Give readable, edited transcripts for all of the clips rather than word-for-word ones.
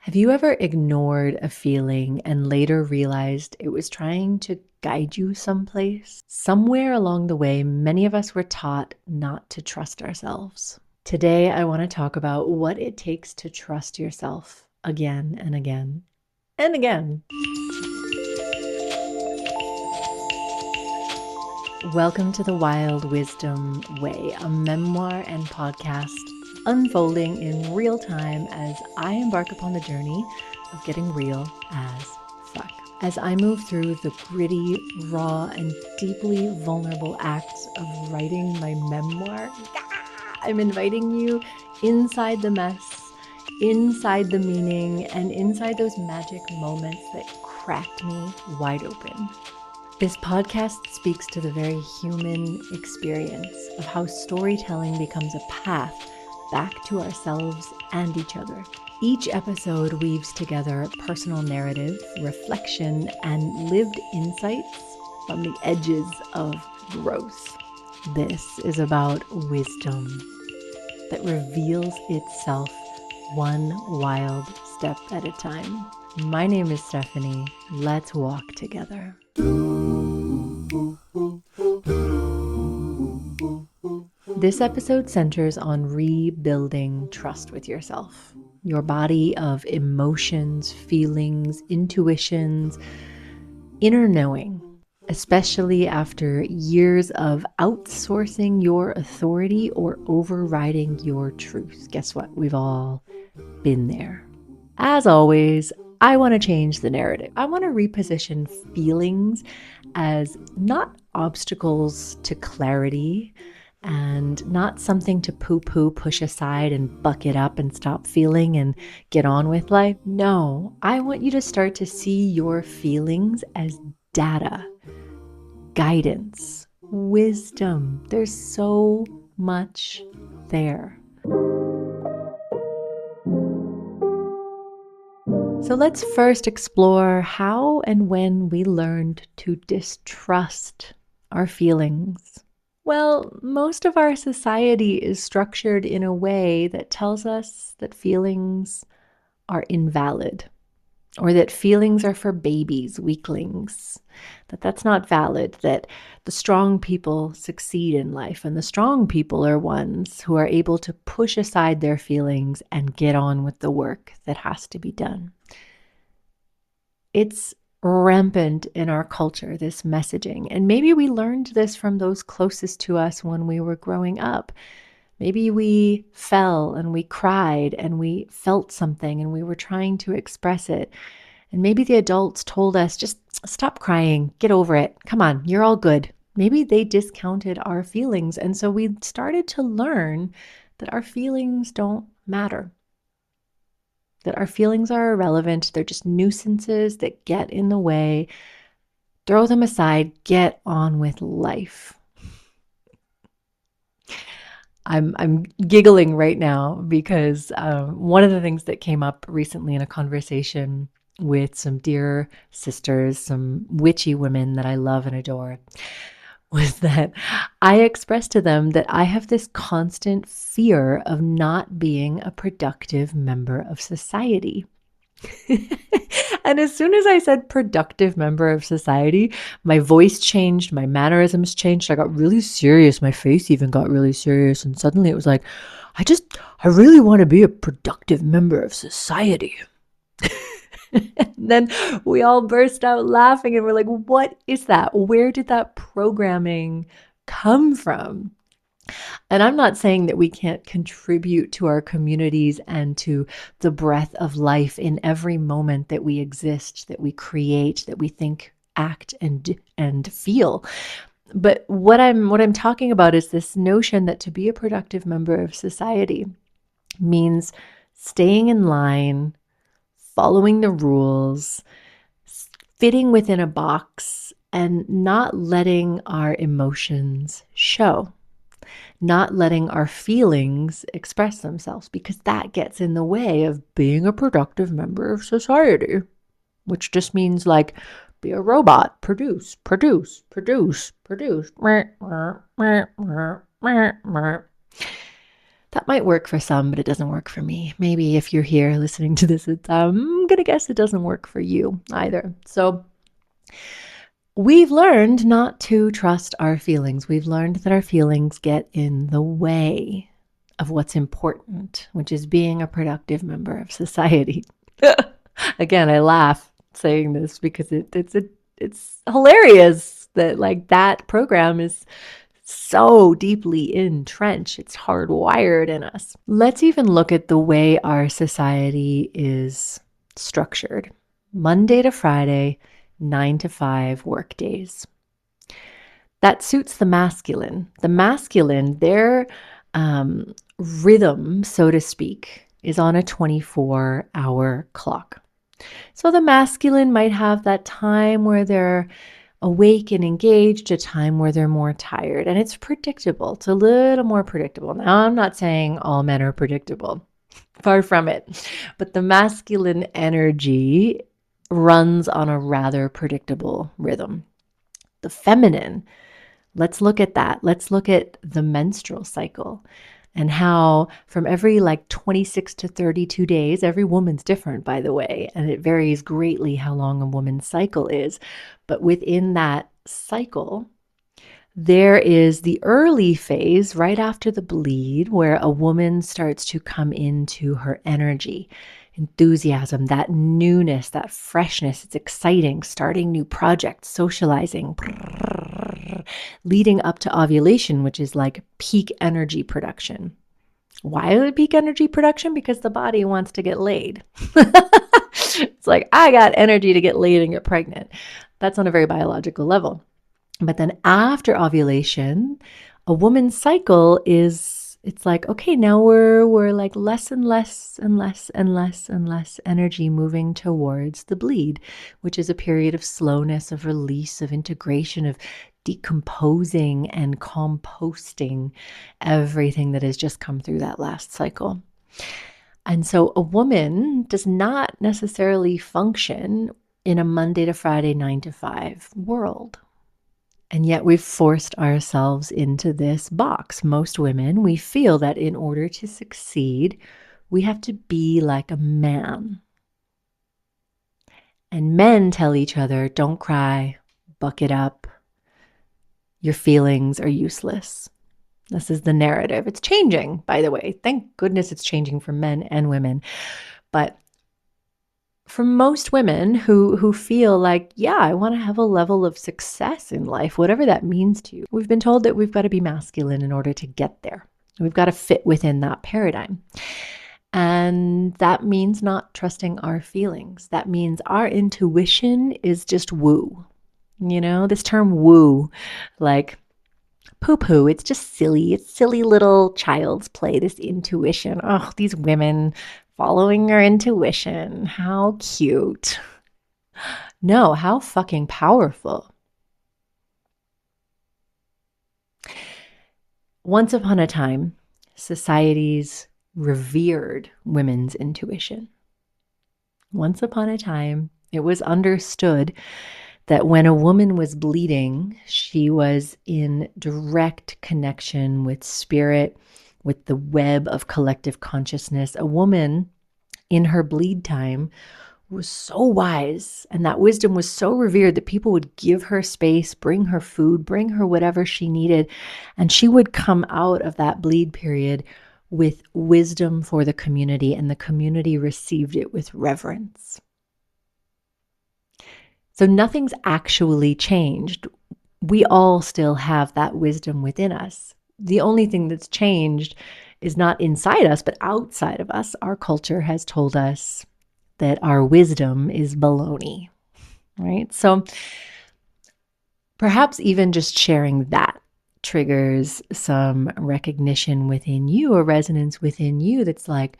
Have you ever ignored a feeling and later realized it was trying to guide you someplace? Somewhere along the way, many of us were taught not to trust ourselves. Today, I want to talk about what it takes to trust yourself again and again and again. Welcome to the Wild Wisdom Way, a memoir and podcast unfolding in real time as I embark upon the journey of getting real as fuck. As I move through the gritty, raw, and deeply vulnerable acts of writing my memoir, I'm inviting you inside the mess, inside the meaning, and inside those magic moments that cracked me wide open. This podcast speaks to the very human experience of how storytelling becomes a path back to ourselves and each other. Each episode weaves together personal narrative, reflection, and lived insights from the edges of growth. This is about wisdom that reveals itself one wild step at a time. My name is Stephanie. Let's walk together. This episode centers on rebuilding trust with yourself, your body of emotions, feelings, intuitions, inner knowing, especially after years of outsourcing your authority or overriding your truth. Guess what? We've all been there. As always, I want to change the narrative. I want to reposition feelings as not obstacles to clarity and not something to poo-poo, push aside and buck it up and stop feeling and get on with life. No, I want you to start to see your feelings as data, guidance, wisdom. There's so much there. So let's first explore how and when we learned to distrust our feelings. Well, most of our society is structured in a way that tells us that feelings are invalid, or that feelings are for babies, weaklings, that that's not valid, that the strong people succeed in life, and the strong people are ones who are able to push aside their feelings and get on with the work that has to be done. It's rampant in our culture, this messaging. And maybe we learned this from those closest to us when we were growing up. Maybe we fell and we cried and we felt something and we were trying to express it. And maybe the adults told us, just stop crying, get over it. Come on, you're all good. Maybe they discounted our feelings. And so we started to learn that our feelings don't matter, that our feelings are irrelevant. They're just nuisances that get in the way. Throw them aside, get on with life. I'm giggling right now because one of the things that came up recently in a conversation with some dear sisters, some witchy women that I love and adore, was that I expressed to them that I have this constant fear of not being a productive member of society. And as soon as I said productive member of society, my voice changed, my mannerisms changed. I got really serious. My face even got really serious. And suddenly it was like, I really want to be a productive member of society. And then we all burst out laughing and we're like, what is that? Where did that programming come from? And I'm not saying that we can't contribute to our communities and to the breath of life in every moment that we exist, that we create, that we think, act, and feel. But what I'm talking about is this notion that to be a productive member of society means staying in line, following the rules, fitting within a box, and not letting our emotions show, not letting our feelings express themselves, because that gets in the way of being a productive member of society, which just means like be a robot, produce, produce, produce, produce. That might work for some, but it doesn't work for me. Maybe if you're here listening to this, I'm going to guess it doesn't work for you either. So we've learned not to trust our feelings. We've learned that our feelings get in the way of what's important, which is being a productive member of society. Again, I laugh saying this because it's hilarious that like that program is so deeply entrenched. It's hardwired in us. Let's even look at the way our society is structured. Monday to Friday, 9 to 5 work days. That suits the masculine. The masculine, their rhythm, so to speak, is on a 24-hour clock. So the masculine might have that time where they're awake and engaged, a time where they're more tired. And it's predictable. It's a little more predictable. Now, I'm not saying all men are predictable. Far from it. But the masculine energy runs on a rather predictable rhythm. The feminine, let's look at that. Let's look at the menstrual cycle and how from every like 26 to 32 days, every woman's different, by the way, and it varies greatly how long a woman's cycle is. But within that cycle, there is the early phase right after the bleed where a woman starts to come into her energy, enthusiasm, that newness, that freshness. It's exciting, starting new projects, socializing, leading up to ovulation, which is like peak energy production. Why is it peak energy production? Because the body wants to get laid. It's like, I got energy to get laid and get pregnant. That's on a very biological level. But then after ovulation, a woman's cycle is, it's like, okay, now we're like less and less and less and less and less energy moving towards the bleed, which is a period of slowness, of release, of integration, of decomposing and composting everything that has just come through that last cycle. And so a woman does not necessarily function in a Monday to Friday, 9 to 5 world. And yet we've forced ourselves into this box. Most women, we feel that in order to succeed, we have to be like a man. And men tell each other, don't cry, buck it up. Your feelings are useless. This is the narrative. It's changing, by the way. Thank goodness it's changing for men and women. But for most women who feel like, yeah, I want to have a level of success in life, whatever that means to you, we've been told that we've got to be masculine in order to get there. We've got to fit within that paradigm. And that means not trusting our feelings. That means our intuition is just woo. You know, this term woo, like poo-poo, it's just silly. It's silly little child's play, this intuition. Oh, these women following their intuition. How cute. No, how fucking powerful. Once upon a time, societies revered women's intuition. Once upon a time, it was understood that when a woman was bleeding, she was in direct connection with spirit, with the web of collective consciousness. A woman in her bleed time was so wise, and that wisdom was so revered that people would give her space, bring her food, bring her whatever she needed, and she would come out of that bleed period with wisdom for the community, and the community received it with reverence. So nothing's actually changed. We all still have that wisdom within us. The only thing that's changed is not inside us, but outside of us. Our culture has told us that our wisdom is baloney, right? So perhaps even just sharing that triggers some recognition within you, a resonance within you that's like,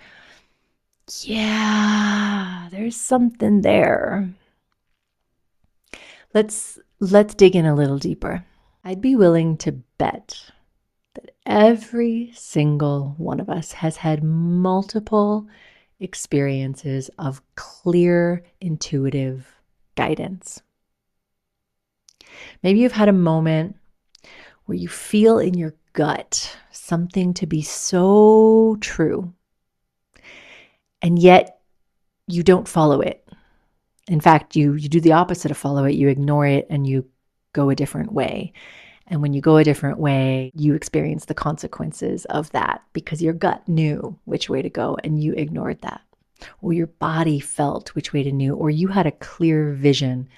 yeah, there's something there. Let's dig in a little deeper. I'd be willing to bet that every single one of us has had multiple experiences of clear, intuitive guidance. Maybe you've had a moment where you feel in your gut something to be so true, and yet you don't follow it. In fact, you do the opposite of follow it. You ignore it and you go a different way. And when you go a different way, you experience the consequences of that because your gut knew which way to go and you ignored that. Or your body felt which way to know, or you had a clear vision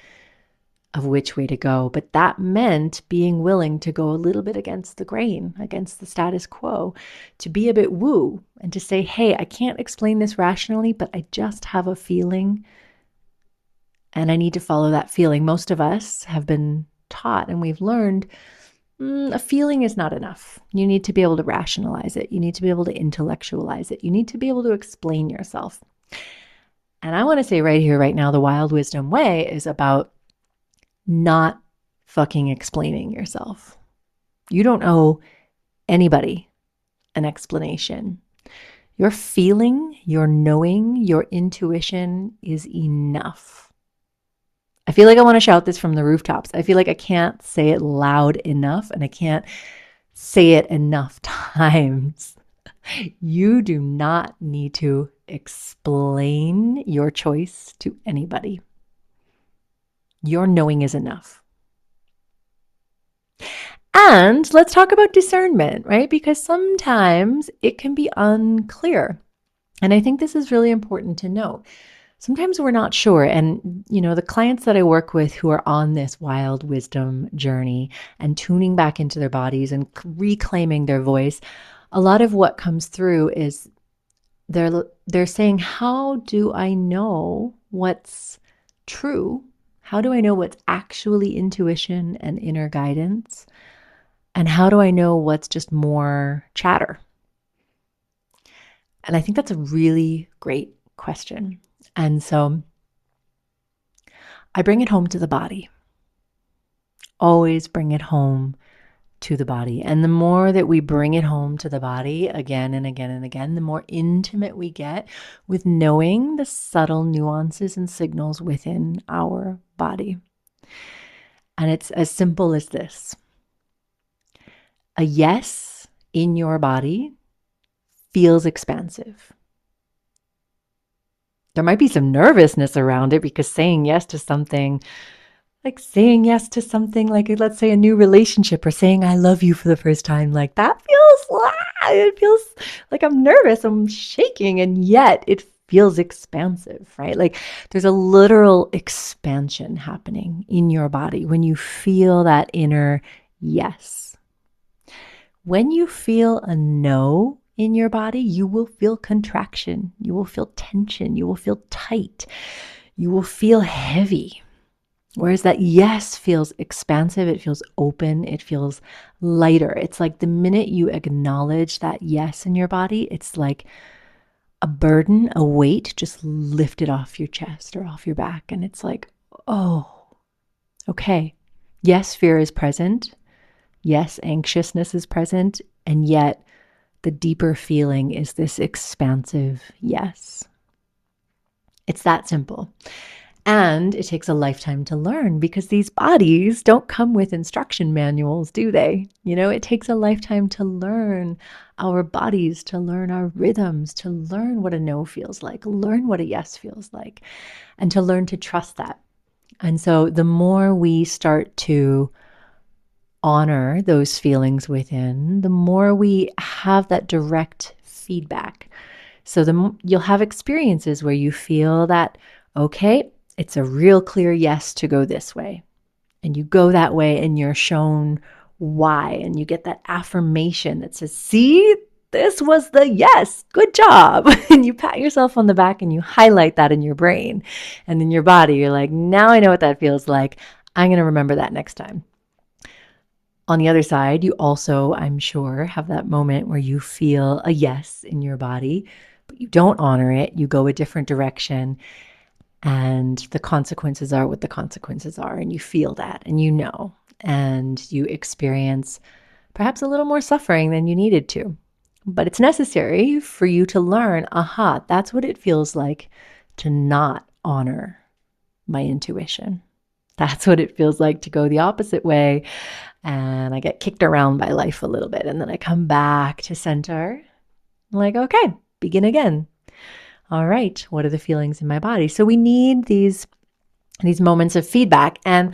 of which way to go. But that meant being willing to go a little bit against the grain, against the status quo, to be a bit woo and to say, hey, I can't explain this rationally, but I just have a feeling and I need to follow that feeling. Most of us have been taught and we've learned a feeling is not enough. You need to be able to rationalize it. You need to be able to intellectualize it. You need to be able to explain yourself. And I want to say right here, right now, the Wild Wisdom Way is about not fucking explaining yourself. You don't owe anybody an explanation. Your feeling, your knowing, your intuition is enough. I feel like I want to shout this from the rooftops. I feel like I can't say it loud enough and I can't say it enough times. You do not need to explain your choice to anybody. Your knowing is enough. And let's talk about discernment, right? Because sometimes it can be unclear. And I think this is really important to note. Sometimes we're not sure. And, the clients that I work with who are on this wild wisdom journey and tuning back into their bodies and reclaiming their voice, a lot of what comes through is they're saying, how do I know what's true? How do I know what's actually intuition and inner guidance? And how do I know what's just more chatter? And I think that's a really great question. And so I bring it home to the body. Always bring it home to the body. And the more that we bring it home to the body again and again and again, the more intimate we get with knowing the subtle nuances and signals within our body. And it's as simple as this. A yes in your body feels expansive. There might be some nervousness around it because saying yes to something, like let's say a new relationship or saying I love you for the first time, like that it feels like I'm nervous, I'm shaking, and yet it feels expansive, right? Like there's a literal expansion happening in your body when you feel that inner yes. When you feel a no in your body, you will feel contraction, you will feel tension, you will feel tight, you will feel heavy. Whereas that yes feels expansive, it feels open, it feels lighter. It's like the minute you acknowledge that yes in your body, it's like a burden, a weight just lifted off your chest or off your back. And it's like, oh, okay. Yes, fear is present. Yes, anxiousness is present. And yet the deeper feeling is this expansive yes. It's that simple. And it takes a lifetime to learn because these bodies don't come with instruction manuals, do they? It takes a lifetime to learn our bodies, to learn our rhythms, to learn what a no feels like, learn what a yes feels like, and to learn to trust that. And so the more we start to honor those feelings within, the more we have that direct feedback. So you'll have experiences where you feel that, okay, it's a real clear yes to go this way. And you go that way and you're shown why. And you get that affirmation that says, see, this was the yes, good job. And you pat yourself on the back and you highlight that in your brain and in your body. You're like, now I know what that feels like. I'm going to remember that next time. On the other side, you also, I'm sure, have that moment where you feel a yes in your body, but you don't honor it. You go a different direction. And the consequences are what the consequences are. And you feel that and and you experience perhaps a little more suffering than you needed to. But it's necessary for you to learn, that's what it feels like to not honor my intuition. That's what it feels like to go the opposite way. And I get kicked around by life a little bit. And then I come back to center. I'm like, okay, begin again. All right, what are the feelings in my body? So we need these moments of feedback. And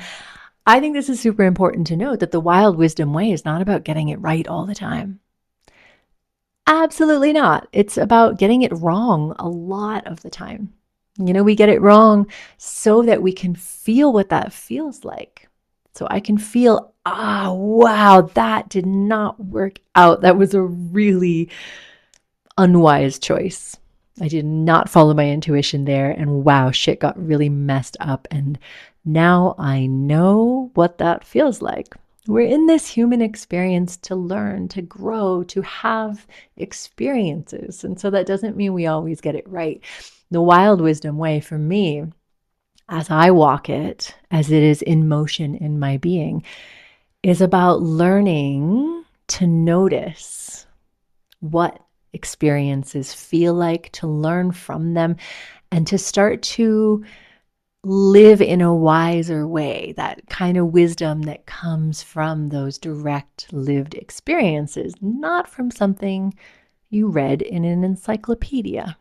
I think this is super important to note that the wild wisdom way is not about getting it right all the time. Absolutely not. It's about getting it wrong a lot of the time. We get it wrong so that we can feel what that feels like. So I can feel, wow, that did not work out. That was a really unwise choice. I did not follow my intuition there. And wow, shit got really messed up. And now I know what that feels like. We're in this human experience to learn, to grow, to have experiences. And so that doesn't mean we always get it right. The wild wisdom way for me, as I walk it, as it is in motion in my being, is about learning to notice what experiences feel like, to learn from them, and to start to live in a wiser way, that kind of wisdom that comes from those direct lived experiences, not from something you read in an encyclopedia,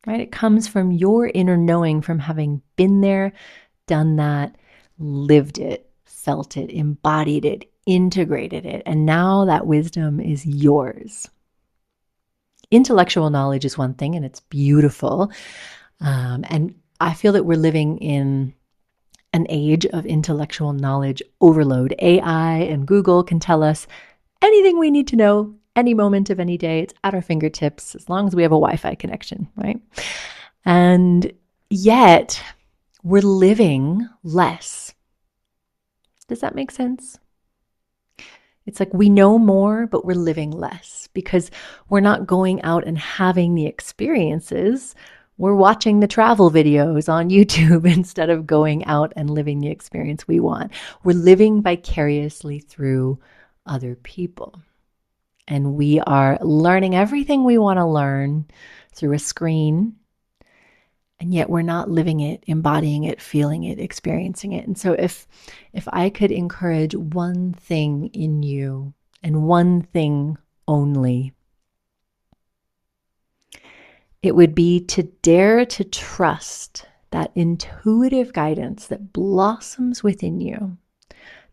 right? It comes from your inner knowing, from having been there, done that, lived it, felt it, embodied it, integrated it, and now that wisdom is yours. Intellectual knowledge is one thing, and it's beautiful. And I feel that we're living in an age of intellectual knowledge overload. AI and Google can tell us anything we need to know any moment of any day. It's at our fingertips as long as we have a Wi-Fi connection, right? And yet we're living less. Does that make sense? It's like we know more, but we're living less because we're not going out and having the experiences. We're watching the travel videos on YouTube instead of going out and living the experience we want. We're living vicariously through other people. And we are learning everything we want to learn through a screen. And yet we're not living it, embodying it, feeling it, experiencing it. And so if I could encourage one thing in you and one thing only, it would be to dare to trust that intuitive guidance that blossoms within you,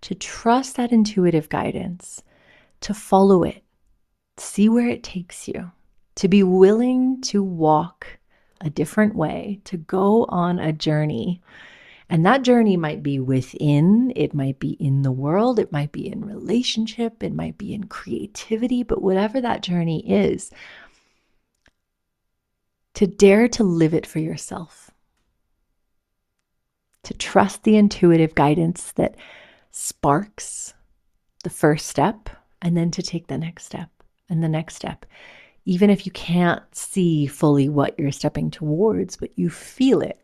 to trust that intuitive guidance, to follow it, see where it takes you, to be willing to walk a different way, to go on a journey. And that journey might be within, it might be in the world, it might be in relationship, it might be in creativity, but whatever that journey is, to dare to live it for yourself. To trust the intuitive guidance that sparks the first step, and then to take the next step and the next step. Even if you can't see fully what you're stepping towards, but you feel it.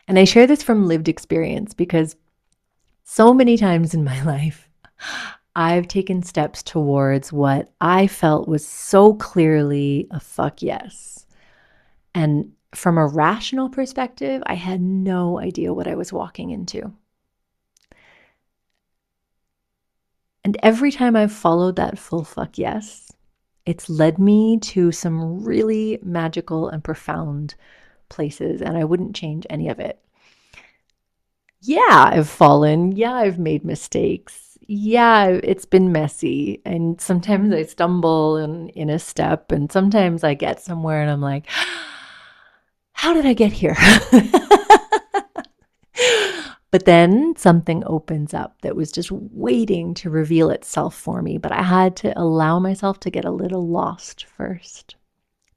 And I share this from lived experience because so many times in my life, I've taken steps towards what I felt was so clearly a fuck yes. And from a rational perspective, I had no idea what I was walking into. And every time I've followed that full fuck yes, it's led me to some really magical and profound places, and I wouldn't change any of it. Yeah, I've fallen. Yeah, I've made mistakes. Yeah, it's been messy. And sometimes I stumble in a step, and sometimes I get somewhere and I'm like, how did I get here? But then something opens up that was just waiting to reveal itself for me. But I had to allow myself to get a little lost first,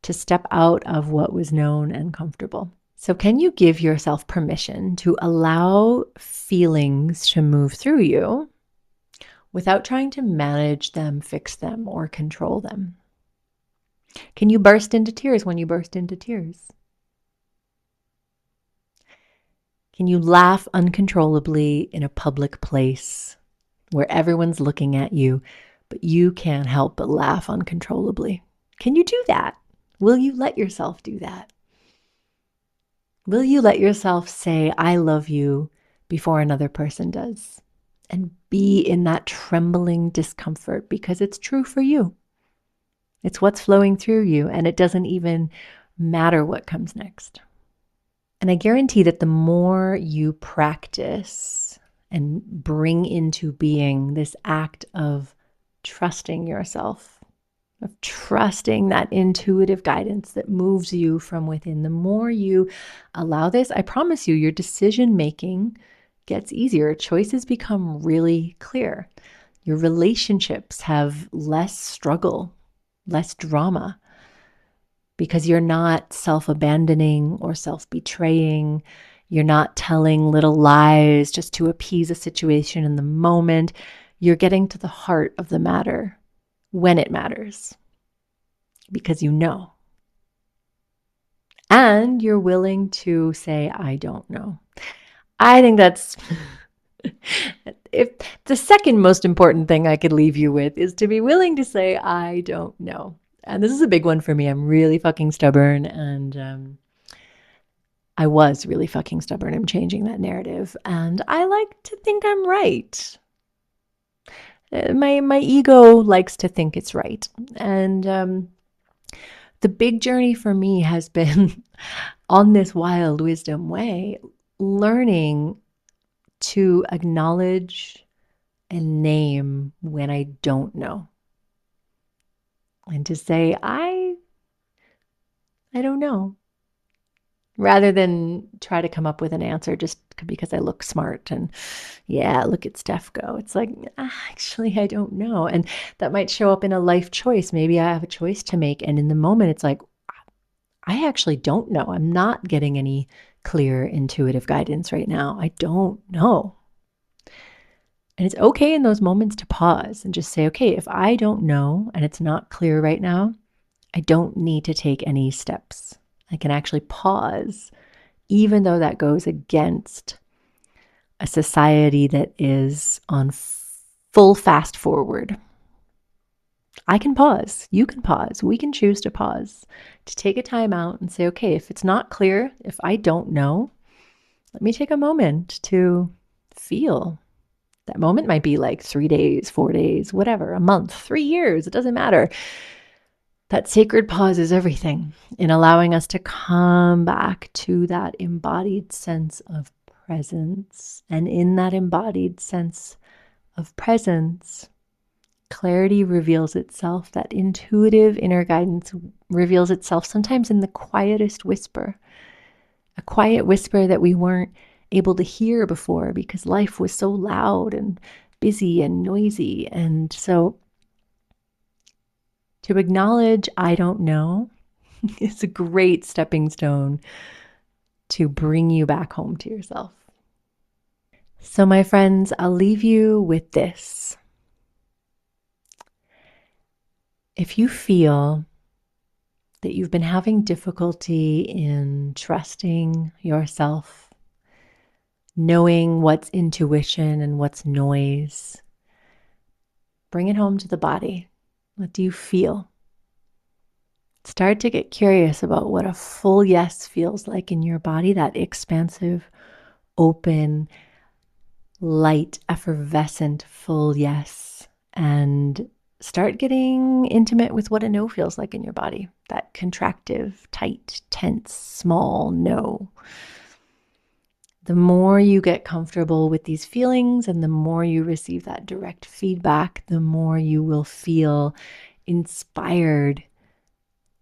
to step out of what was known and comfortable. So can you give yourself permission to allow feelings to move through you without trying to manage them, fix them, or control them? Can you burst into tears when you burst into tears? Can you laugh uncontrollably in a public place where everyone's looking at you, but you can't help but laugh uncontrollably? Can you do that? Will you let yourself do that? Will you let yourself say, I love you before another person does? And be in that trembling discomfort because it's true for you. It's what's flowing through you, and it doesn't even matter what comes next. And I guarantee that the more you practice and bring into being this act of trusting yourself, of trusting that intuitive guidance that moves you from within, the more you allow this, I promise you, your decision making gets easier. Choices become really clear. Your relationships have less struggle, less drama, because you're not self-abandoning or self-betraying. You're not telling little lies just to appease a situation in the moment. You're getting to the heart of the matter when it matters, because you know. And you're willing to say, I don't know. I think that's if the second most important thing I could leave you with is to be willing to say, I don't know. And this is a big one for me. I'm really fucking stubborn, and I was really fucking stubborn. I'm changing that narrative, and I like to think I'm right. My ego likes to think it's right, and the big journey for me has been on this wild wisdom way, learning to acknowledge and name when I don't know, and to say I don't know, rather than try to come up with an answer just because I look smart and yeah, look at Steph go. It's like, actually, I don't know. And that might show up in a life choice. Maybe I have a choice to make. And in the moment, it's like, I actually don't know. I'm not getting any clear intuitive guidance right now. I don't know. And it's okay in those moments to pause and just say, okay, if I don't know and it's not clear right now, I don't need to take any steps. I can actually pause, even though that goes against a society that is on full fast forward. I can pause. You can pause. We can choose to pause, to take a time out and say, okay, if it's not clear, if I don't know, let me take a moment to feel. That moment might be like 3 days, 4 days, whatever, a month, 3 years, it doesn't matter. That sacred pause is everything in allowing us to come back to that embodied sense of presence. And in that embodied sense of presence, clarity reveals itself. That intuitive inner guidance reveals itself sometimes in the quietest whisper, a quiet whisper that we weren't able to hear before because life was so loud and busy and noisy. And so to acknowledge I don't know is a great stepping stone to bring you back home to yourself. So, my friends, I'll leave you with this. If you feel that you've been having difficulty in trusting yourself, knowing what's intuition and what's noise, bring it home to the body. What do you feel? Start to get curious about what a full yes feels like in your body, that expansive, open, light, effervescent, full yes. And start getting intimate with what a no feels like in your body, that contractive, tight, tense, small no. The more you get comfortable with these feelings and the more you receive that direct feedback, the more you will feel inspired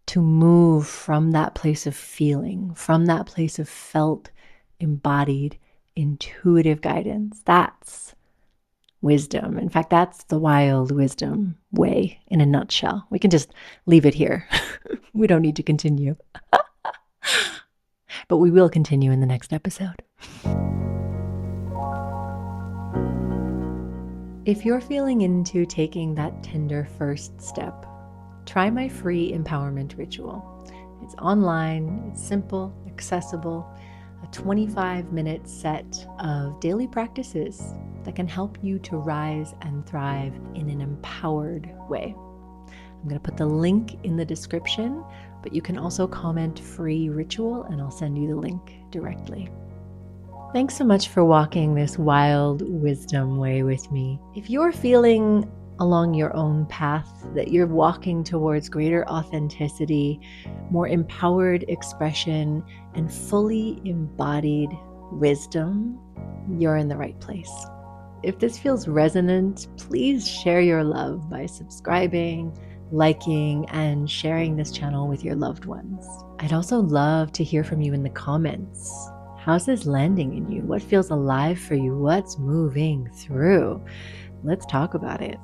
to move from that place of feeling, from that place of felt, embodied, intuitive guidance. That's wisdom. In fact, that's the wild wisdom way in a nutshell. We can just leave it here. We don't need to continue. But we will continue in the next episode. If you're feeling into taking that tender first step, try my free empowerment ritual. It's online, it's simple, accessible, a 25-minute set of daily practices that can help you to rise and thrive in an empowered way. I'm going to put the link in the description, but you can also comment free ritual and I'll send you the link directly. Thanks so much for walking this wild wisdom way with me. If you're feeling along your own path, that you're walking towards greater authenticity, more empowered expression, and fully embodied wisdom, you're in the right place. If this feels resonant, please share your love by subscribing, liking, and sharing this channel with your loved ones. I'd also love to hear from you in the comments. How's this landing in you? What feels alive for you? What's moving through? Let's talk about it.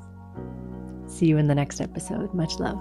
See you in the next episode. Much love.